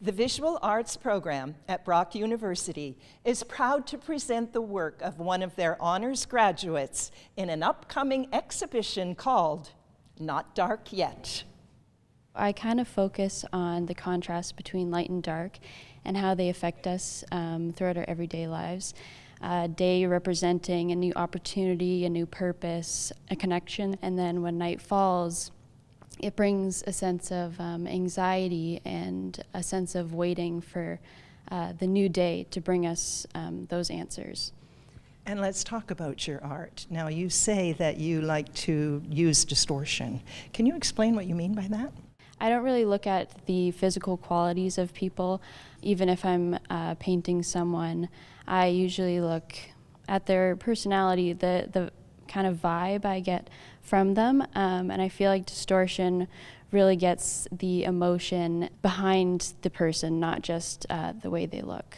The Visual Arts program at Brock University is proud to present the work of one of their honors graduates in an upcoming exhibition called Not Dark Yet. I kind of focus on the contrast between light and dark and how they affect us throughout our everyday lives. Day representing a new opportunity, a new purpose, a connection, and then when night falls, it brings a sense of anxiety and a sense of waiting for the new day to bring us those answers. And let's talk about your art. Now, you say that you like to use distortion. Can you explain what you mean by that? I don't really look at the physical qualities of people. Even if I'm painting someone, I usually look at their personality, the kind of vibe I get from them, and I feel like distortion really gets the emotion behind the person, not just the way they look.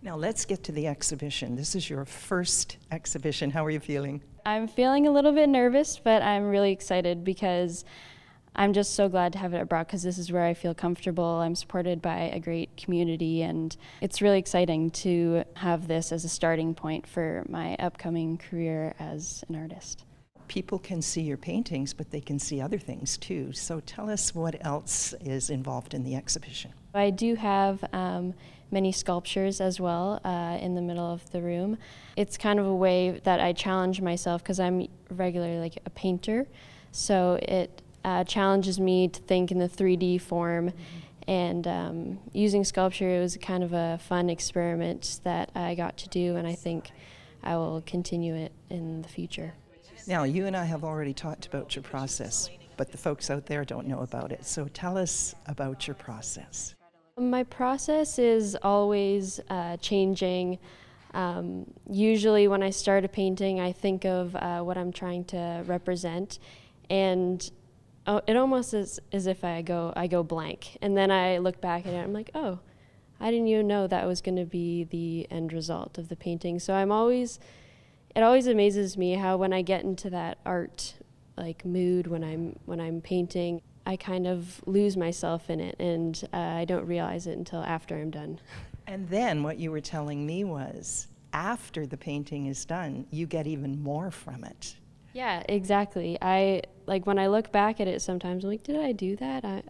Now let's get to the exhibition. This is your first exhibition. How are you feeling? I'm feeling a little bit nervous, but I'm really excited because I'm just so glad to have it at Brock because this is where I feel comfortable. I'm supported by a great community, and it's really exciting to have this as a starting point for my upcoming career as an artist. People can see your paintings, but they can see other things too. So tell us what else is involved in the exhibition. I do have many sculptures as well in the middle of the room. It's kind of a way that I challenge myself because I'm regularly like a painter, so it challenges me to think in the 3D form. And using sculpture, it was kind of a fun experiment that I got to do, and I think I will continue it in the future. Now, you and I have already talked about your process, but the folks out there don't know about it. So tell us about your process. My process is always changing. Usually when I start a painting, I think of what I'm trying to represent, and it almost is as if I go blank, and then I look back at it and I'm like, oh, I didn't even know that was going to be the end result of the painting. So it always amazes me how when I get into that art like mood when I'm painting, I kind of lose myself in it, and I don't realize it until after I'm done. And then what you were telling me was after the painting is done, you get even more from it. Yeah, exactly. When I look back at it sometimes, I'm like, did I do that?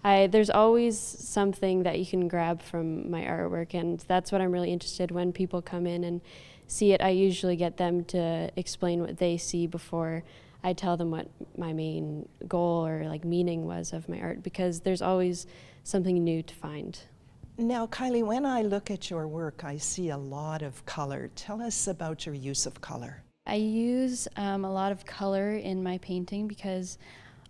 There's always something that you can grab from my artwork, and that's what I'm really interested in. When people come in and see it, I usually get them to explain what they see before I tell them what my main goal or meaning was of my art, because there's always something new to find. Now, Kylie, when I look at your work, I see a lot of color. Tell us about your use of color. I use a lot of color in my painting because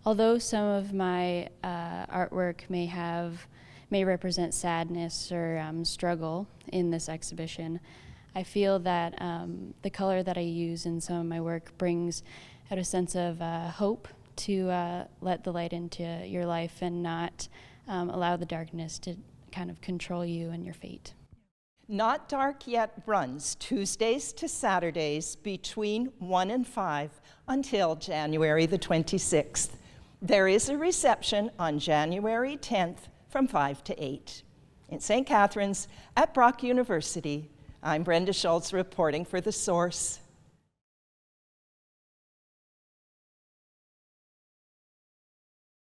although some of my artwork may represent sadness or struggle in this exhibition, I feel that the color that I use in some of my work brings out a sense of hope to let the light into your life and not allow the darkness to kind of control you and your fate. Not Dark Yet runs Tuesdays to Saturdays between 1 and 5 until January the 26th. There is a reception on January 10th from 5 to 8. In St. Catharines at Brock University, I'm Brenda Schultz reporting for The Source.